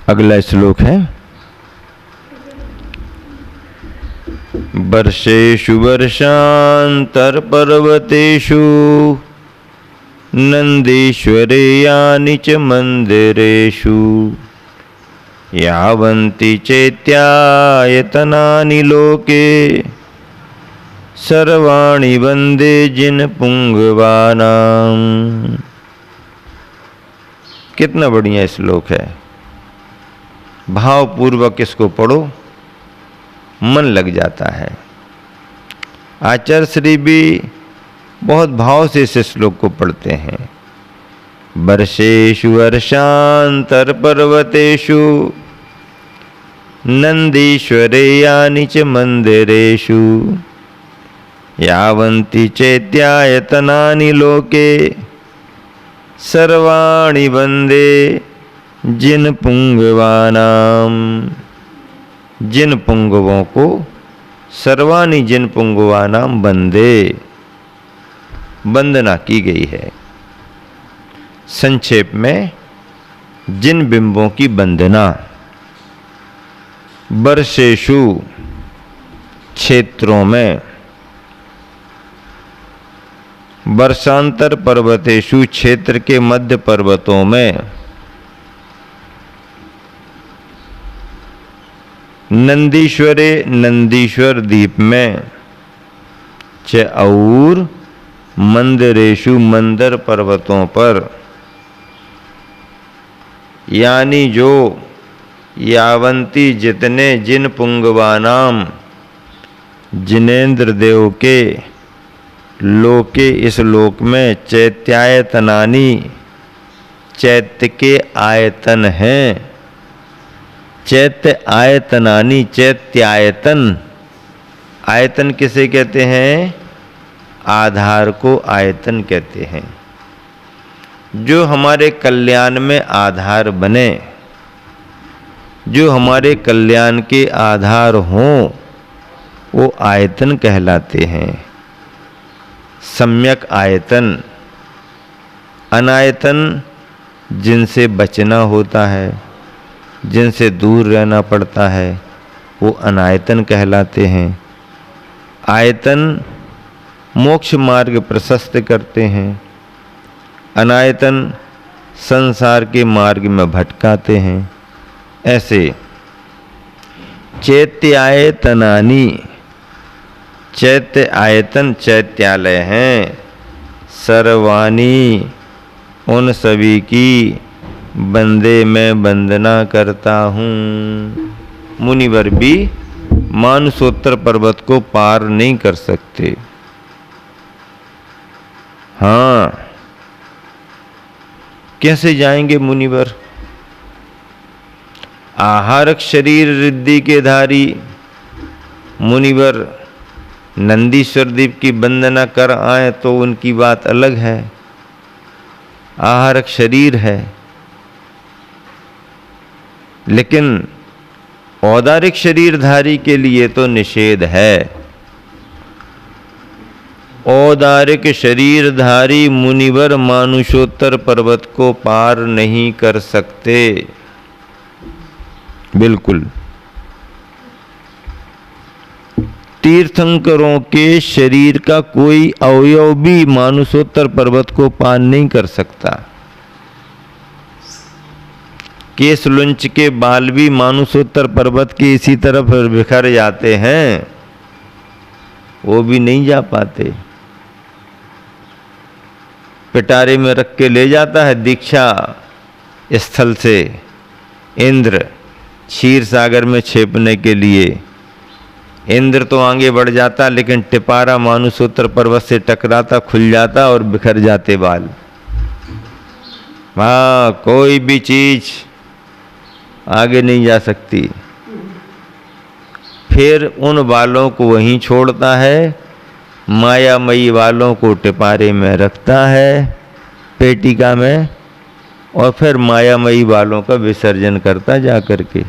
अगला श्लोक है, वर्षेषु वर्षांतर पर्वतेषु नंदीश्वरे यानि च मंदिरेषु यावन्ति चैत्यायतनानि लोके सर्वाणि वन्दे जिनपुंगवानाम्। कितना बढ़िया श्लोक है। भावपूर्वक इसको पढ़ो, मन लग जाता है। आचार्य श्री भी बहुत भाव से इस श्लोक को पढ़ते हैं। वर्षेषु वर्षांतर पर्वतेषु नंदीश्वरे यानि च मंदिरेषु यावन्ति चैत्यायतनानि लोके सर्वाणि वन्दे जिनपुंगवानाम्। जिन पुंगवों को सर्वाणि जिन पुंगवानाम वंदे, वंदना की गई है। संक्षेप में जिन बिंबों की वंदना। वर्षेषु क्षेत्रों में, वर्षांतर पर्वतेषु क्षेत्र के मध्य पर्वतों में, नंदीश्वरे नंदीश्वर द्वीप में, च और मंदिरेषु मंदर पर्वतों पर, यानी जो यावंती जितने जिन पुंगवानाम जिनेन्द्र देव के लोके इस लोक में चैत्यायतनानि चैत्य के आयतन हैं। चैत्य आयतनानि चैत्यायतन, आयतन किसे कहते हैं? आधार को आयतन कहते हैं। जो हमारे कल्याण में आधार बने, जो हमारे कल्याण के आधार हों, वो आयतन कहलाते हैं। सम्यक आयतन, अनायतन जिनसे बचना होता है, जिनसे दूर रहना पड़ता है, वो अनायतन कहलाते हैं। आयतन मोक्ष मार्ग प्रशस्त करते हैं, अनायतन संसार के मार्ग में भटकाते हैं। ऐसे चैत्यायतनानि, चैत्य आयतन चैत्यालय हैं। सर्वाणी, उन सभी की, बंदे मैं वंदना करता हूँ। मुनिवर भी मानसोत्तर पर्वत को पार नहीं कर सकते। हाँ, कैसे जाएंगे मुनिवर? आहारक शरीर रिद्धि के धारी मुनिवर नंदीश्वर द्वीप की वंदना कर आए तो उनकी बात अलग है। आहारक शरीर है, लेकिन औदारिक शरीरधारी के लिए तो निषेध है। औदारिक शरीरधारी मुनिवर मानुषोत्तर पर्वत को पार नहीं कर सकते। बिल्कुल। तीर्थंकरों के शरीर का कोई अवयव भी मानुषोत्तर पर्वत को पार नहीं कर सकता। केस लुंच के बाल भी मानुषोत्तर पर्वत के इसी तरफ बिखर जाते हैं, वो भी नहीं जा पाते। पिटारे में रख के ले जाता है दीक्षा स्थल से इंद्र क्षीर सागर में छेपने के लिए। इंद्र तो आगे बढ़ जाता, लेकिन टिपारा मानुषोत्तर पर्वत से टकराता, खुल जाता और बिखर जाते बाल। हाँ, कोई भी चीज आगे नहीं जा सकती। फिर उन बालों को वहीं छोड़ता है, मायामयी बालों को टिपारे में रखता है पेटिका में, और फिर मायामयी बालों का विसर्जन करता जा करके।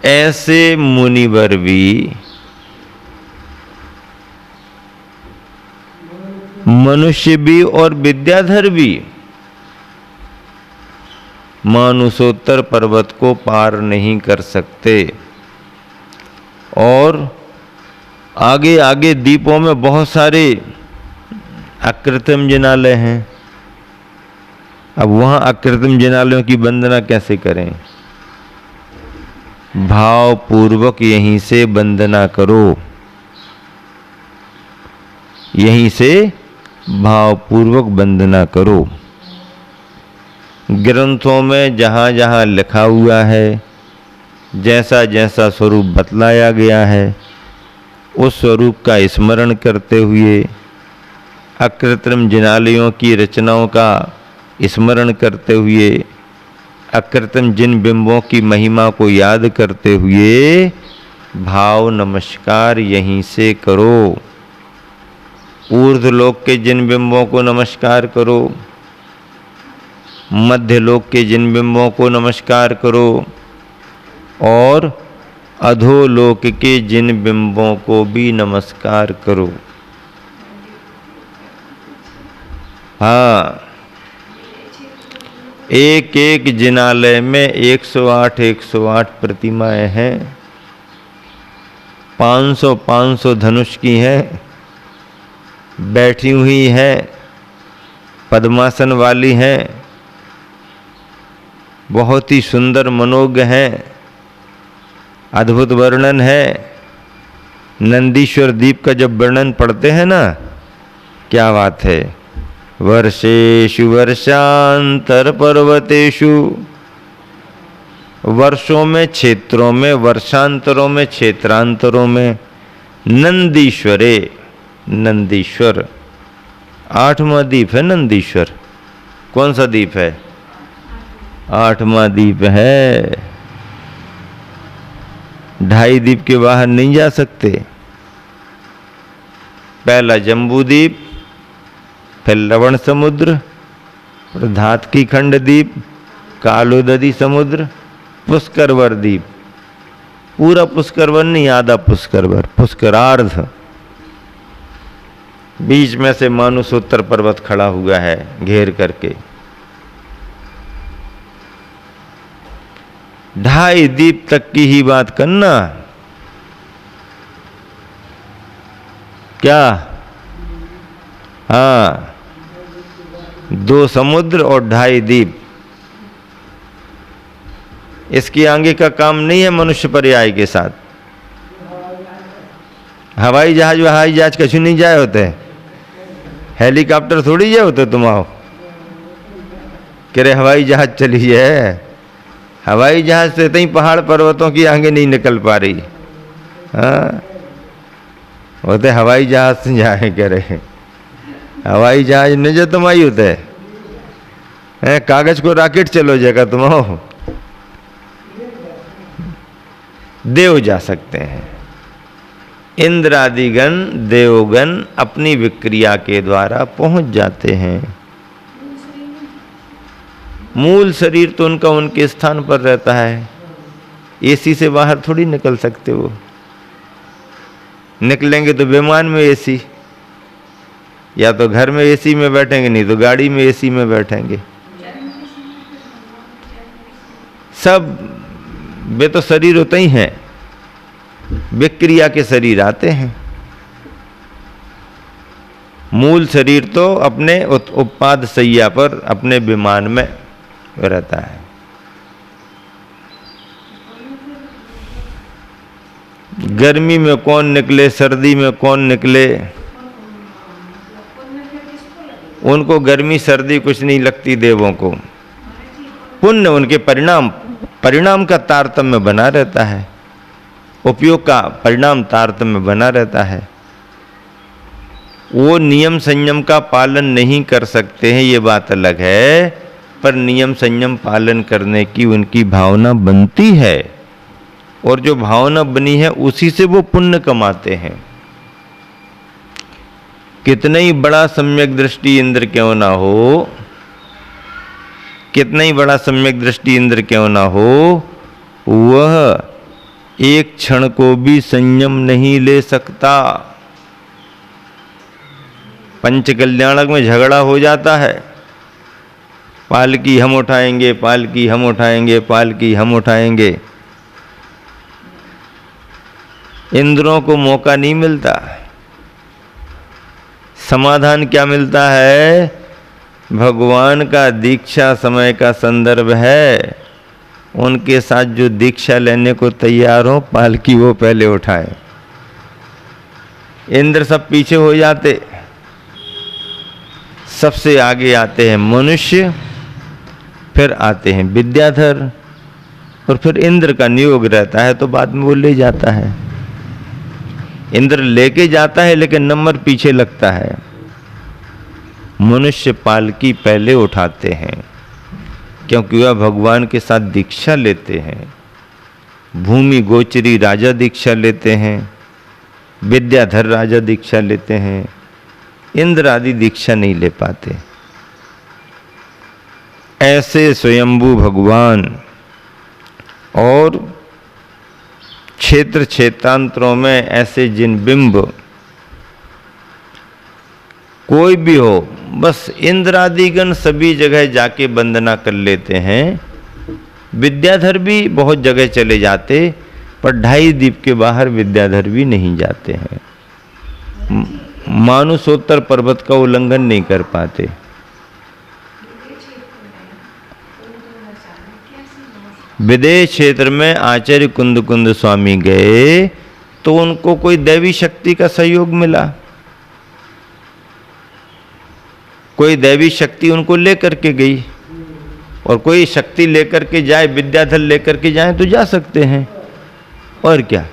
ऐसे मुनिवर भी मनुष्य भी और विद्याधर भी मानुषोत्तर पर्वत को पार नहीं कर सकते। और आगे आगे द्वीपों में बहुत सारे अकृत्रिम जिनालय हैं। अब वहाँ अकृत्रिम जिनालयों की वंदना कैसे करें? भाव पूर्वक यहीं से वंदना करो, यहीं से भाव पूर्वक वंदना करो। ग्रंथों में जहाँ जहाँ लिखा हुआ है, जैसा जैसा स्वरूप बतलाया गया है, उस स्वरूप का स्मरण करते हुए, अकृत्रिम जिनालयों की रचनाओं का स्मरण करते हुए, अकृत्रिम जिन बिंबों की महिमा को याद करते हुए भाव नमस्कार यहीं से करो। ऊर्ध्वलोक के जिन बिंबों को नमस्कार करो, मध्य लोक के जिन बिंबों को नमस्कार करो, और अधोलोक के जिन बिंबों को भी नमस्कार करो। हाँ, एक एक जिनालय में 108 प्रतिमाएं हैं। 500 धनुष की हैं, बैठी हुई हैं, पद्मासन वाली हैं, बहुत ही सुंदर मनोज्ञ हैं, अद्भुत वर्णन है। नंदीश्वर द्वीप का जब वर्णन पढ़ते हैं ना, क्या बात है। वर्षेषु वर्षांतर पर्वतेषु, वर्षों में क्षेत्रों में, वर्षांतरों में क्षेत्रांतरों में, नंदीश्वरे, नंदीश्वर 8वां द्वीप है नंदीश्वर। कौन सा द्वीप है? 8वां द्वीप है। 2.5 द्वीप के बाहर नहीं जा सकते। पहला जम्बू द्वीप, फिर लवण समुद्र, फिर धातकी खंड द्वीप, कालोदधी समुद्र, पुष्करवर द्वीप। पूरा पुष्करवर नहीं, आधा पुष्करवर, पुष्करार्ध। बीच में से मानुषोत्तर पर्वत खड़ा हुआ है घेर करके। 2.5 द्वीप तक की ही बात करना। क्या? हाँ, 2 समुद्र और 2.5 द्वीप। इसके आगे का काम नहीं है मनुष्य पर्याय के साथ। हवाई जहाज कछु नहीं जाए होते, हेलीकॉप्टर थोड़ी जाए होते। तुम आओ कह रहे हवाई जहाज चली है, हवाई जहाज से तई पहाड़ पर्वतों की आगे नहीं निकल पा रही। हाँ, होते हवाई जहाज से जाए, कह रहे हवाई जहाज नहीं जो तुम आई होते हैं, कागज को रॉकेट चलो जाएगा तुम आओ। देव जा सकते हैं। इंद्रादिगण देवगण अपनी विक्रिया के द्वारा पहुंच जाते हैं। मूल शरीर तो उनका उनके स्थान पर रहता है। एसी से बाहर थोड़ी निकल सकते वो। निकलेंगे तो विमान में एसी, या तो घर में एसी में बैठेंगे, नहीं तो गाड़ी में एसी में बैठेंगे। सब वे तो शरीर होते ही हैं, विक्रिया के शरीर आते हैं। मूल शरीर तो अपने उत्पाद सैया पर अपने विमान में रहता है। गर्मी में कौन निकले, सर्दी में कौन निकले, उनको गर्मी सर्दी कुछ नहीं लगती। देवों को पुण्य उनके परिणाम का तारतम्य बना रहता है, उपयोग का परिणाम तारतम्य बना रहता है। वो नियम संयम का पालन नहीं कर सकते हैं, ये बात अलग है, पर नियम संयम पालन करने की उनकी भावना बनती है, और जो भावना बनी है उसी से वो पुण्य कमाते हैं। कितना ही बड़ा सम्यक दृष्टि इंद्र क्यों ना हो, कितना ही बड़ा सम्यक दृष्टि इंद्र क्यों ना हो, वह एक क्षण को भी संयम नहीं ले सकता। पंचकल्याणक में झगड़ा हो जाता है, पालकी हम उठाएंगे, पालकी हम उठाएंगे, पालकी हम उठाएंगे। इंद्रों को मौका नहीं मिलता। समाधान क्या मिलता है? भगवान का दीक्षा समय का संदर्भ है। उनके साथ जो दीक्षा लेने को तैयार हो, पालकी वो पहले उठाए। इंद्र सब पीछे हो जाते, सबसे आगे आते हैं मनुष्य, फिर आते हैं विद्याधर, और फिर इंद्र का नियोग रहता है तो बाद में वो ले जाता है। इंद्र लेके जाता है लेकिन नंबर पीछे लगता है। मनुष्य पालकी पहले उठाते हैं क्योंकि वह भगवान के साथ दीक्षा लेते हैं। भूमि गोचरी राजा दीक्षा लेते हैं, विद्याधर राजा दीक्षा लेते हैं, इंद्र आदि दीक्षा नहीं ले पाते। ऐसे स्वयंभू भगवान और क्षेत्र क्षेत्रांतरों में ऐसे जिन बिंब कोई भी हो, बस इंद्रादिगण सभी जगह जाके वंदना कर लेते हैं। विद्याधर भी बहुत जगह चले जाते, पर 2.5 द्वीप के बाहर विद्याधर भी नहीं जाते हैं। मानुषोत्तर पर्वत का उल्लंघन नहीं कर पाते। विदेश क्षेत्र में आचार्य कुंद कुंद स्वामी गए तो उनको कोई दैवी शक्ति का सहयोग मिला। कोई दैवी शक्ति उनको लेकर के गई, और कोई शक्ति लेकर के जाए, विद्याधर लेकर के जाए तो जा सकते हैं। और क्या,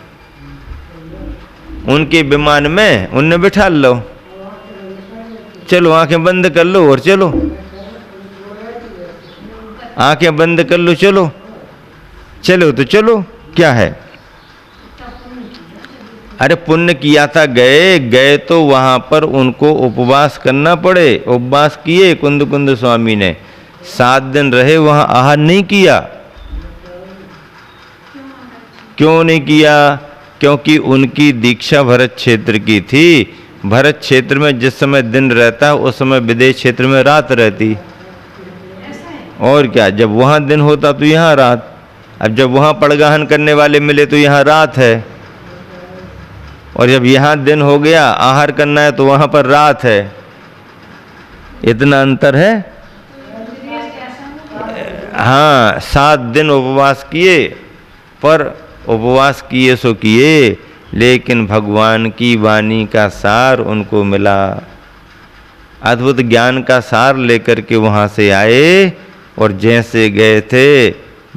उनके विमान में उन्हें बिठा लो, चलो आंखें बंद कर लो और चलो, आंखें बंद कर लो, चलो चलो तो चलो, क्या है। अरे पुण्य किया था, गए तो वहां पर उनको उपवास करना पड़े। उपवास किए कुंद कुंद स्वामी ने, 7 दिन रहे वहां, आहार नहीं किया। क्यों नहीं किया? क्योंकि उनकी दीक्षा भरत क्षेत्र की थी। भरत क्षेत्र में जिस समय दिन रहता उस समय विदेश क्षेत्र में रात रहती। और क्या, जब वहां दिन होता तो यहाँ रात। अब जब वहां पड़गाहन करने वाले मिले तो यहाँ रात है, और जब यहाँ दिन हो गया आहार करना है तो वहां पर रात है। इतना अंतर है। हाँ, 7 दिन उपवास किए, पर उपवास किए सो किए, लेकिन भगवान की वाणी का सार उनको मिला। अद्भुत ज्ञान का सार लेकर के वहां से आए, और जैसे गए थे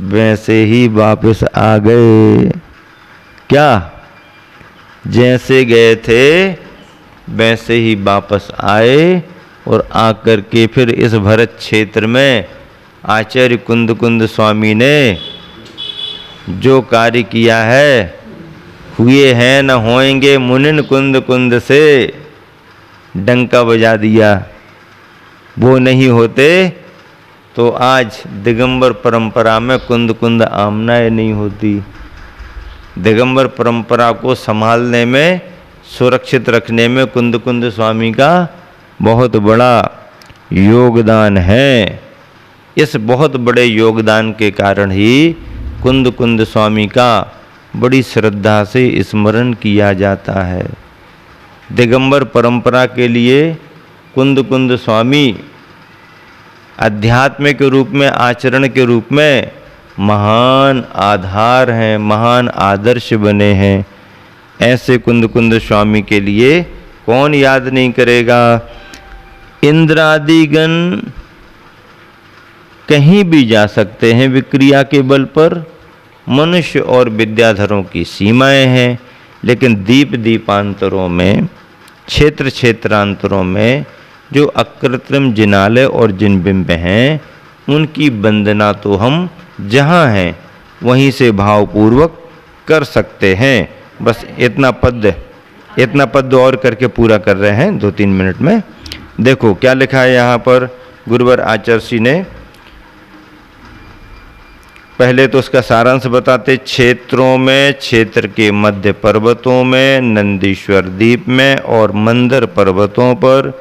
वैसे ही वापस आ गए। क्या? जैसे गए थे वैसे ही वापस आए, और आकर के फिर इस भरत क्षेत्र में आचार्य कुंद कुंद स्वामी ने जो कार्य किया है, हुए हैं न होएंगे मुनिन कुंद कुंद से डंका बजा दिया। वो नहीं होते तो आज दिगंबर परंपरा में कुंद कुंद आमनाएं नहीं होती। दिगंबर परंपरा को संभालने में, सुरक्षित रखने में कुंद कुंद स्वामी का बहुत बड़ा योगदान है। इस बहुत बड़े योगदान के कारण ही कुंद कुंद स्वामी का बड़ी श्रद्धा से स्मरण किया जाता है। दिगंबर परंपरा के लिए कुंद कुंद स्वामी अध्यात्म के रूप में, आचरण के रूप में महान आधार हैं, महान आदर्श बने हैं। ऐसे कुंद कुंद स्वामी के लिए कौन याद नहीं करेगा। इंद्रादिगण कहीं भी जा सकते हैं विक्रिया के बल पर, मनुष्य और विद्याधरों की सीमाएं हैं, लेकिन दीप दीपांतरों में, क्षेत्र क्षेत्रांतरों में जो अकृत्रिम जिनालय और जिनबिंब हैं, उनकी वंदना तो हम जहाँ हैं वहीं से भावपूर्वक कर सकते हैं। बस इतना पद और करके पूरा कर रहे हैं 2-3 मिनट में। देखो क्या लिखा है यहाँ पर गुरुवर आचार्य ने। पहले तो उसका सारांश बताते। क्षेत्रों में, क्षेत्र के मध्य पर्वतों में, नंदीश्वर द्वीप में और मंदर पर्वतों पर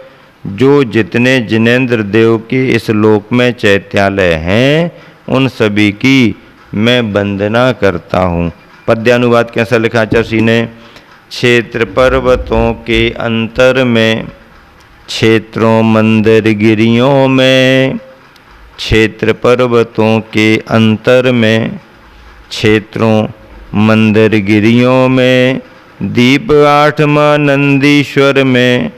जो जितने जिनेंद्र देव के इस लोक में चैत्यालय हैं उन सभी की मैं वंदना करता हूँ। पद्यानुवाद कैसा लिखा चर्षि ने? क्षेत्र पर्वतों के अंतर में, क्षेत्रों मंदिर गिरियों में, क्षेत्र पर्वतों के अंतर में, क्षेत्रों मंदिर गिरियों में, दीप 8वां नंदीश्वर में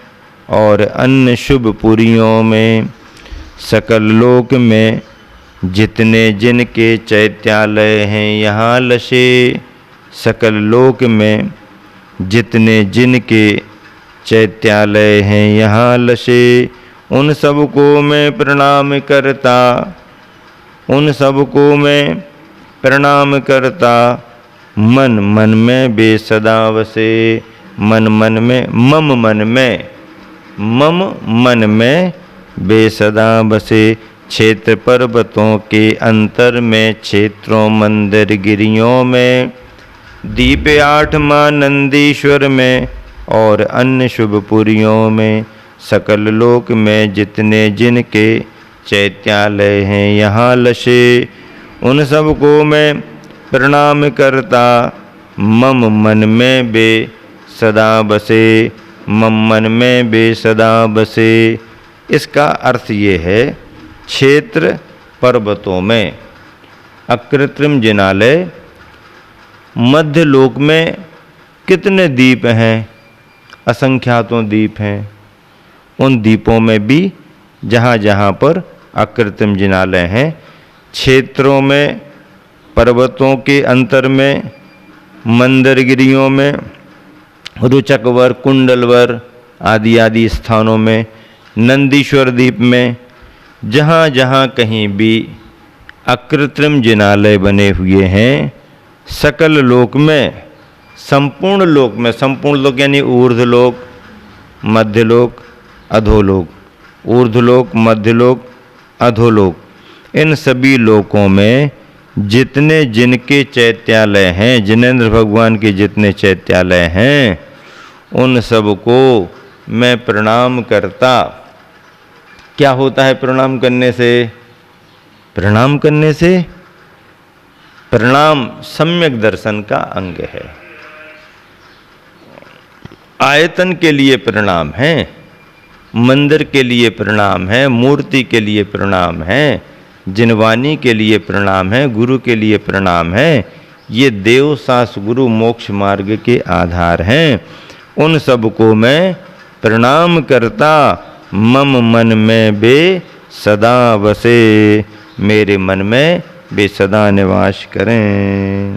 और अन्य शुभ पुरियों में, सकल लोक में जितने जिनके चैत्यालय हैं यहाँ लशे। सकल लोक में जितने जिनके चैत्यालय हैं यहाँ लशे। उन सबको मैं प्रणाम करता, उन सबको मैं प्रणाम करता, मन मन में बेसदा वसे। मन मन में, मम मन में, मम मन में बेसदा बसे। क्षेत्र पर्वतों के अंतर में, क्षेत्रों मंदिर गिरियों में, दीप 8वां नंदीश्वर में और अन्य शुभ पुरियों में, सकल लोक में जितने जिनके चैत्यालय हैं यहाँ लशे। उन सबको मैं प्रणाम करता, मम मन में बे सदा बसे। मम मन में बे सदा बसे। इसका अर्थ ये है, क्षेत्र पर्वतों में अकृत्रिम जिनालय, मध्य लोक में कितने द्वीप हैं, असंख्यातों द्वीप हैं। उन द्वीपों में भी जहाँ जहाँ पर अकृत्रिम जिनालय हैं, क्षेत्रों में, पर्वतों के अंतर में, मंदरगिरियों में, रुचकवर, कुंडलवर आदि आदि स्थानों में, नंदीश्वर द्वीप में, जहाँ जहाँ कहीं भी अकृत्रिम जिनालय बने हुए हैं, सकल लोक में, संपूर्ण लोक में, संपूर्ण लोक यानी ऊर्ध्वलोक, मध्यलोक, अधोलोक, ऊर्ध्वलोक, मध्यलोक, अधोलोक, इन सभी लोकों में जितने जिनके चैत्यालय हैं, जिनेंद्र भगवान के जितने चैत्यालय हैं, उन सबको मैं प्रणाम करता। क्या होता है प्रणाम करने से? प्रणाम करने से, प्रणाम सम्यक दर्शन का अंग है। आयतन के लिए प्रणाम है, मंदिर के लिए प्रणाम है, मूर्ति के लिए प्रणाम है, जिनवानी के लिए प्रणाम है, गुरु के लिए प्रणाम है। ये देव शास्त्र गुरु मोक्ष मार्ग के आधार हैं। उन सबको मैं प्रणाम करता, मम मन में बे सदा बसे। मेरे मन में वे सदा निवास करें।